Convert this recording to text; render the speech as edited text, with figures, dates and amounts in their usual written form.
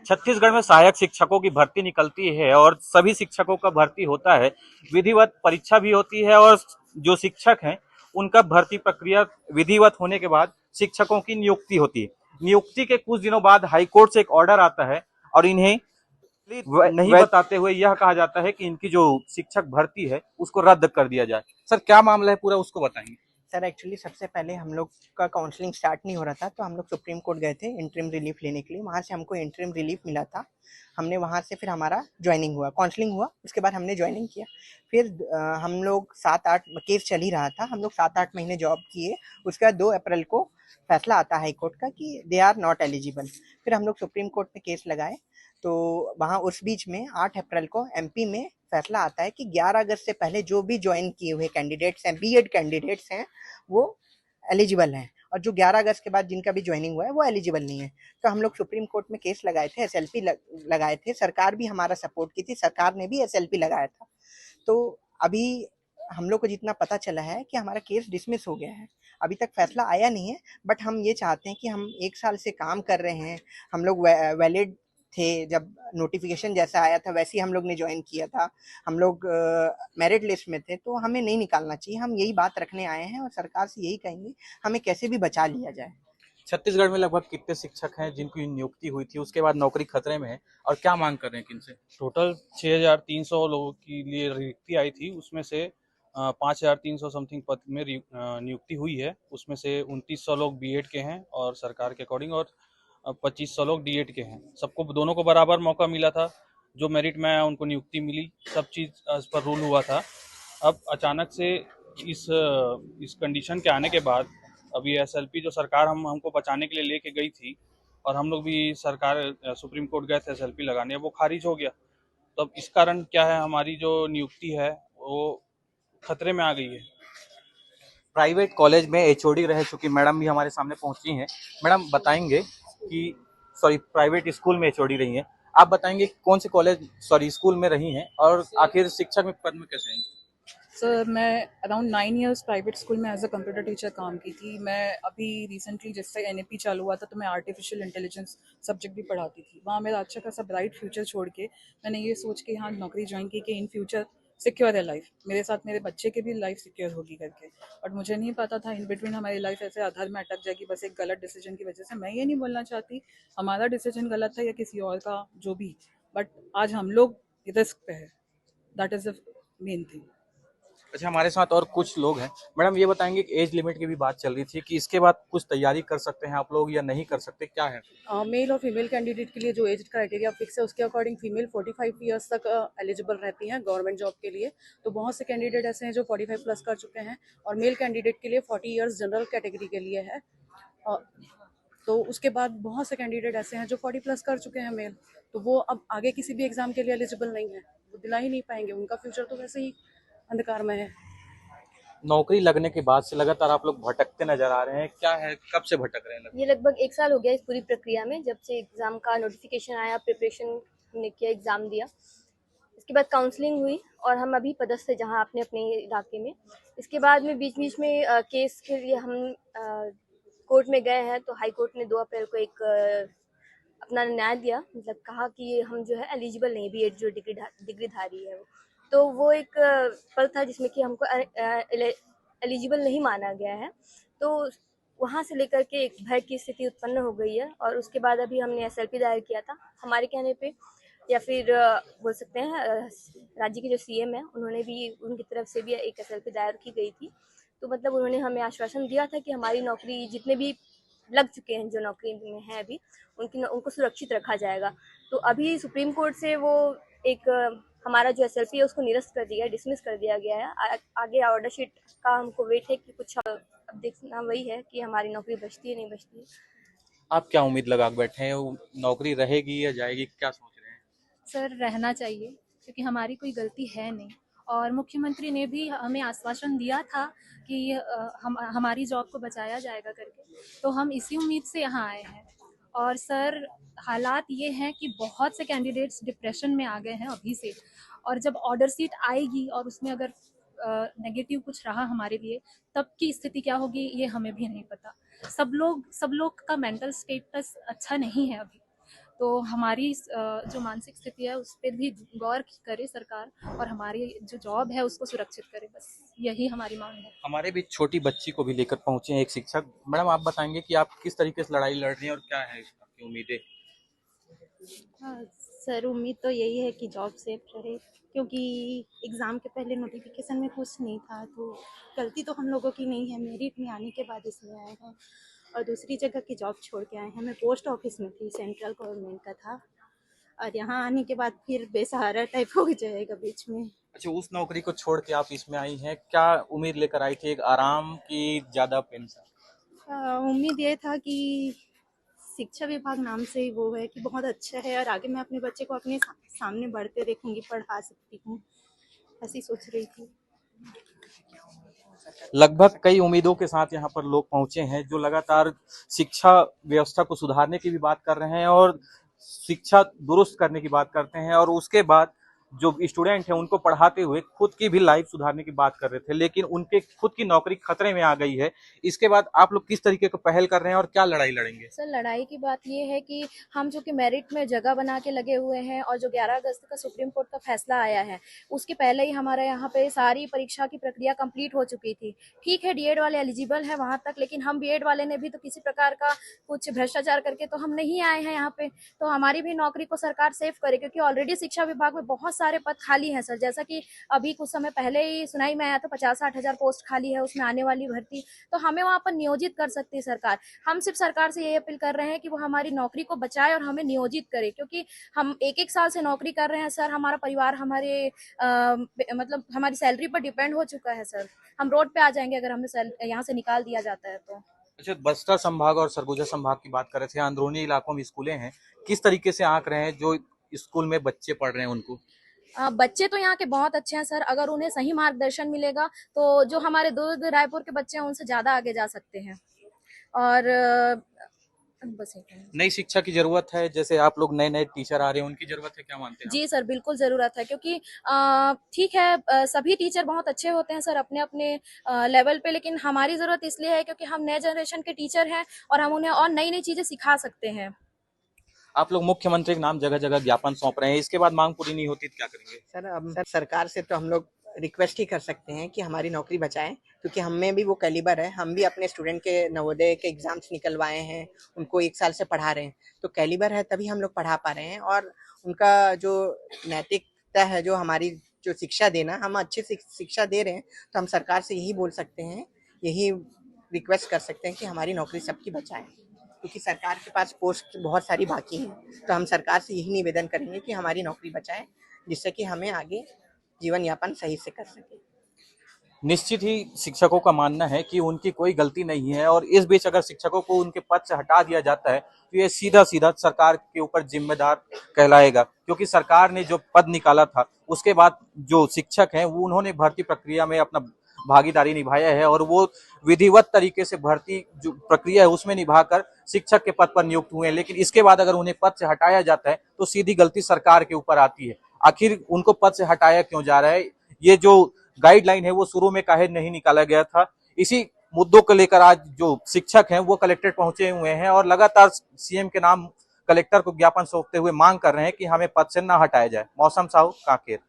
छत्तीसगढ़ में सहायक शिक्षकों की भर्ती निकलती है और सभी शिक्षकों का भर्ती होता है। विधिवत परीक्षा भी होती है और जो शिक्षक हैं उनका भर्ती प्रक्रिया विधिवत होने के बाद शिक्षकों की नियुक्ति होती है। नियुक्ति के कुछ दिनों बाद हाईकोर्ट से एक ऑर्डर आता है और इन्हें नहीं बताते हुए यह कहा जाता है कि इनकी जो शिक्षक भर्ती है उसको रद्द कर दिया जाए। सर क्या मामला है पूरा उसको बताएंगे। सर एक्चुअली सबसे पहले हम लोग का काउंसलिंग स्टार्ट नहीं हो रहा था, तो हम लोग सुप्रीम कोर्ट गए थे इंटरिम रिलीफ लेने के लिए। वहाँ से हमको इंटरिम रिलीफ मिला था। हमने वहाँ से फिर हमारा ज्वाइनिंग हुआ, काउंसलिंग हुआ, उसके बाद हमने ज्वाइनिंग किया। फिर हम लोग 7-8 केस चल ही रहा था, हम लोग 7-8 महीने जॉब किए। उसके बाद 2 अप्रैल को फैसला आता है हाई कोर्ट का कि दे आर नॉट एलिजिबल। फिर हम लोग सुप्रीम कोर्ट में केस लगाए, तो वहाँ उस बीच में 8 अप्रैल को एमपी में फैसला आता है कि 11 अगस्त से पहले जो भी ज्वाइन किए हुए कैंडिडेट्स हैं, बीएड कैंडिडेट्स हैं, वो एलिजिबल हैं, और जो 11 अगस्त के बाद जिनका भी ज्वाइनिंग हुआ है वो एलिजिबल नहीं है। तो हम लोग सुप्रीम कोर्ट में केस लगाए थे, एसएलपी लगाए थे। सरकार भी हमारा सपोर्ट की थी, सरकार ने भी एसएलपी लगाया था। तो अभी हम लोग को जितना पता चला है कि हमारा केस डिसमिस हो गया है। अभी तक फैसला आया नहीं है, बट हम ये चाहते हैं कि हम 1 साल से काम कर रहे हैं, हम लोग वैलिड थे। जब नोटिफिकेशन जैसा आया था वैसे ही हम लोग ने ज्वाइन किया था, हम लोग मेरिट लिस्ट में थे, तो हमें नहीं निकालना चाहिए। हम यही बात रखने आए हैं और सरकार से यही कहेंगे हमें कैसे भी बचा लिया जाए। छत्तीसगढ़ में लगभग कितने शिक्षक हैं जिनकी नियुक्ति हुई थी, उसके बाद नौकरी खतरे में है और क्या मांग कर रहे हैं किनसे? टोटल 6,300 लोगों के लिए नियुक्ति आई थी, उसमें से 5,300 समथिंग पद में नियुक्ति हुई है। उसमें से 2,900 लोग बीएड के हैं और सरकार के अकॉर्डिंग, और 2,500 लोग डीएड के हैं। सबको दोनों को बराबर मौका मिला था, जो मेरिट में आया उनको नियुक्ति मिली, सब चीज़ इस पर रूल हुआ था। अब अचानक से इस कंडीशन के आने के बाद अभी एसएलपी जो सरकार हमको बचाने के लिए लेके गई थी, और हम लोग भी सरकार सुप्रीम कोर्ट गए थे एसएलपी लगाने, वो खारिज हो गया। तो अब इस कारण क्या है, हमारी जो नियुक्ति है वो खतरे में आ गई है। प्राइवेट कॉलेज में एचओडी रह चुकी मैडम भी हमारे सामने पहुंची हैं। मैडम बताएंगे कि प्राइवेट स्कूल में एचओडी रही हैं, आप बताएंगे कौन से कॉलेज स्कूल में रही हैं और आखिर शिक्षक में पद में कैसे आई? सर मैं अराउंड 9 इयर्स प्राइवेट स्कूल में एज अ कंप्यूटर टीचर काम की थी। मैं अभी रिसेंटली जिससे एनएपी चालू हुआ था तो मैं आर्टिफिशियल इंटेलिजेंस सब्जेक्ट भी पढ़ाती थी। वहाँ मेरा अच्छा खासा ब्राइट फ्यूचर छोड़ के मैंने ये सोच के यहाँ नौकरी ज्वाइन की कि इन फ्यूचर सिक्योर है लाइफ, मेरे साथ मेरे बच्चे की भी लाइफ सिक्योर होगी करके। बट मुझे नहीं पता था इन बिटवीन हमारी लाइफ ऐसे आधार में अटक जाएगी बस एक गलत डिसीजन की वजह से। मैं ये नहीं बोलना चाहती हमारा डिसीजन गलत था या किसी और का जो भी, बट आज हम लोग रिस्क पे है, that is the main thing. अच्छा, हमारे साथ और कुछ लोग हैं। मैडम ये बताएंगे कि एज लिमिट की भी बात चल रही थी कि इसके बाद कुछ तैयारी कर सकते हैं आप लोग या नहीं कर सकते, क्या है? मेल और फीमेल कैंडिडेट के लिए जो एज क्राइटेरिया फिक्स है उसके अकॉर्डिंग फीमेल 45 ईयर्स तक एलिजिबल रहती हैं गवर्नमेंट जॉब के लिए। तो बहुत से कैंडिडेट ऐसे हैं जो 45 प्लस कर चुके हैं, और मेल कैंडिडेट के लिए 40 ईयर्स जनरल कैटेगरी के लिए है। तो उसके बाद बहुत से कैंडिडेट ऐसे हैं जो 40 प्लस कर चुके हैं मेल, तो वो अब आगे किसी भी एग्जाम के लिए एलिजिबल नहीं है, वो दिला ही नहीं पाएंगे, उनका फ्यूचर तो वैसे ही अंधकार में है। नौकरी लगने के बाद से लगातार आप लोग भटकते नजर आ रहे हैं, क्या है, कब से भटक रहे हैं? ये लगभग 1 साल हो गया इस पूरी प्रक्रिया में, जब से एग्ज़ाम का नोटिफिकेशन आया, प्रिपरेशन ने किया, एग्ज़ाम दिया, इसके बाद काउंसलिंग हुई और हम अभी पदस्थ है जहाँ अपने अपने इलाके में। इसके बाद में बीच बीच में केस के लिए हम कोर्ट में गए हैं, तो हाई कोर्ट ने 2 अप्रैल को एक अपना न्याय दिया, मतलब कहा कि हम जो है एलिजिबल नहीं, बीएड जो डिग्रीधारी है तो वो एक पद था जिसमें कि हमको एलिजिबल नहीं माना गया है। तो वहाँ से लेकर के एक भय की स्थिति उत्पन्न हो गई है, और उसके बाद अभी हमने एसएलपी दायर किया था हमारे कहने पे, या फिर बोल सकते हैं राज्य के जो सीएम हैं उन्होंने भी, उनकी तरफ से भी एक एसएलपी दायर की गई थी। तो मतलब उन्होंने हमें आश्वासन दिया था कि हमारी नौकरी, जितने भी लग चुके हैं जो नौकरी में हैं अभी, उनको सुरक्षित रखा जाएगा। तो अभी सुप्रीम कोर्ट से वो एक हमारा जो एसएलपी है उसको निरस्त कर दिया, डिसमिस कर दिया गया है। आगे ऑर्डर शीट का हमको वेट है कि कुछ अब देखना वही है कि हमारी नौकरी बचती है नहीं बचती है। आप क्या उम्मीद लगा के बैठे हैं, नौकरी रहेगी या जाएगी, क्या सोच रहे हैं? सर रहना चाहिए, क्योंकि हमारी कोई गलती है नहीं, और मुख्यमंत्री ने भी हमें आश्वासन दिया था कि हमारी जॉब को बचाया जाएगा करके, तो हम इसी उम्मीद से यहाँ आए हैं। और सर हालात ये हैं कि बहुत से कैंडिडेट्स डिप्रेशन में आ गए हैं अभी से, और जब ऑर्डर शीट आएगी और उसमें अगर नेगेटिव कुछ रहा हमारे लिए, तब की स्थिति क्या होगी ये हमें भी नहीं पता। सब लोग का मेंटल स्टेटस अच्छा नहीं है अभी, तो हमारी जो मानसिक स्थिति है उस पर भी गौर करे सरकार, और हमारी जो जॉब है उसको सुरक्षित करे, बस यही हमारी मांग है। हमारे बीच छोटी बच्ची को भी लेकर पहुंचे हैं एक शिक्षक। मैडम, आप बताएंगे कि आप किस तरीके से लड़ाई लड़ रही हैं और क्या है आपकी उम्मीदें? हाँ, सर उम्मीद तो यही है कि जॉब सेफ रहे, क्योंकि एग्ज़ाम के पहले नोटिफिकेशन में कुछ नहीं था, तो गलती तो हम लोगों की नहीं है, मेरिट में आने के बाद इसमें आए हैं और दूसरी जगह की जॉब छोड़ के आए हैं। मैं पोस्ट ऑफिस में थी, सेंट्रल गवर्नमेंट का था, और यहाँ आने के बाद फिर बेसहारा टाइप हो जाएगा बीच में। अच्छा, उस नौकरी को छोड़ के आप इसमें आई हैं, क्या उम्मीद लेकर आई थी? एक आराम की ज्यादा पेंशन? उम्मीद ये था कि शिक्षा विभाग नाम से ही वो है कि बहुत अच्छा है और आगे मैं अपने बच्चे को अपने सामने बढ़ते देखूंगी, पढ़ा सकती हूँ, ऐसी सोच रही थी। लगभग कई उम्मीदों के साथ यहाँ पर लोग पहुंचे हैं जो लगातार शिक्षा व्यवस्था को सुधारने की भी बात कर रहे हैं और शिक्षा दुरुस्त करने की बात करते हैं, और उसके बाद जो स्टूडेंट हैं उनको पढ़ाते हुए खुद की भी लाइफ सुधारने की बात कर रहे थे, लेकिन उनके खुद की नौकरी खतरे में आ गई है। इसके बाद आप लोग किस तरीके का पहल कर रहे हैं और क्या लड़ाई लड़ेंगे? सर लड़ाई की बात ये है कि हम जो कि मेरिट में जगह बना के लगे हुए हैं, और जो 11 अगस्त का सुप्रीम कोर्ट का फैसला आया है उसके पहले ही हमारे यहाँ पे सारी परीक्षा की प्रक्रिया कंप्लीट हो चुकी थी। ठीक है, डीएड वाले एलिजिबल है वहाँ तक, लेकिन हम बीएड वाले ने भी तो किसी प्रकार का कुछ भ्रष्टाचार करके तो हम नहीं आए हैं यहाँ पे, तो हमारी भी नौकरी को सरकार सेफ करे, क्योंकि ऑलरेडी शिक्षा विभाग में बहुत सारे पद खाली हैं सर। जैसा कि अभी कुछ समय पहले ही सुनाई में आया था 50-60 हजार पोस्ट खाली है, उसमें आने वाली भर्ती, तो हमें वहाँ पर नियोजित कर सकती है सरकार। हम सिर्फ सरकार से ये अपील कर रहे हैं कि वो हमारी नौकरी को बचाए और हमें नियोजित करे, क्योंकि हम एक साल से नौकरी कर रहे हैं सर, हमारा परिवार हमारे मतलब हमारी सैलरी पर डिपेंड हो चुका है सर। हम रोड पे आ जाएंगे अगर हमें यहाँ से निकाल दिया जाता है तो। अच्छा, बस्तर संभाग और सरगुजा संभाग की बात कर रहे थे, अंदरूनी इलाकों में स्कूलें हैं, किस तरीके से आंक रहे हैं जो स्कूल में बच्चे पढ़ रहे हैं उनको? बच्चे तो यहाँ के बहुत अच्छे हैं सर, अगर उन्हें सही मार्गदर्शन मिलेगा तो जो हमारे दूर रायपुर के बच्चे हैं उनसे ज्यादा आगे जा सकते हैं। और बस नई शिक्षा की जरूरत है, जैसे आप लोग नए नए टीचर आ रहे हैं, उनकी जरूरत है, क्या मानते हैं? जी सर, बिल्कुल ज़रूरत है, क्योंकि ठीक है सभी टीचर बहुत अच्छे होते हैं सर अपने अपने लेवल पे, लेकिन हमारी ज़रूरत इसलिए है क्योंकि हम नए जनरेशन के टीचर हैं और हम उन्हें और नई नई चीज़ें सिखा सकते हैं। आप लोग मुख्यमंत्री के नाम जगह जगह ज्ञापन सौंप रहे हैं, इसके बाद मांग पूरी नहीं होती तो क्या करेंगे? सर अब सरकार से तो हम लोग रिक्वेस्ट ही कर सकते हैं कि हमारी नौकरी बचाएं, क्योंकि हम में भी वो कैलिबर है, हम भी अपने स्टूडेंट के नवोदय के एग्जाम्स निकलवाए हैं, उनको 1 साल से पढ़ा रहे हैं, तो कैलिबर है तभी हम लोग पढ़ा पा रहे हैं। और उनका जो नैतिकता है, जो हमारी जो शिक्षा देना, हम अच्छी शिक्षा दे रहे हैं, तो हम सरकार से यही बोल सकते हैं, यही रिक्वेस्ट कर सकते हैं कि हमारी नौकरी सबकी बचाएं, क्योंकि सरकार के पास पोस्ट बहुत सारी बाकी हैं, तो हम सरकार से यही निवेदन करेंगे कि हमारी नौकरी बचाएं, जिससे कि हमें आगे जीवन यापन सही से कर सके। निश्चित ही शिक्षकों का मानना है कि उनकी कोई गलती नहीं है, और इस बीच अगर शिक्षकों को उनके पद से हटा दिया जाता है तो ये सीधा सीधा सरकार के ऊपर जिम्मेदार कहलाएगा, क्योंकि सरकार ने जो पद निकाला था उसके बाद जो शिक्षक हैं वो उन्होंने भर्ती प्रक्रिया में अपना भागीदारी निभाया है, और वो विधिवत तरीके से भर्ती जो प्रक्रिया है उसमें निभाकर शिक्षक के पद पर नियुक्त हुए हैं। लेकिन इसके बाद अगर उन्हें पद से हटाया जाता है तो सीधी गलती सरकार के ऊपर आती है। आखिर उनको पद से हटाया क्यों जा रहा है? ये जो गाइडलाइन है वो शुरू में काहे नहीं निकाला गया था? इसी मुद्दों को लेकर आज जो शिक्षक हैं वो कलेक्ट्रेट पहुंचे हुए हैं और लगातार सीएम के नाम कलेक्टर को ज्ञापन सौंपते हुए मांग कर रहे हैं कि हमें पद से न हटाया जाए। मौसम साहू, कांकेर।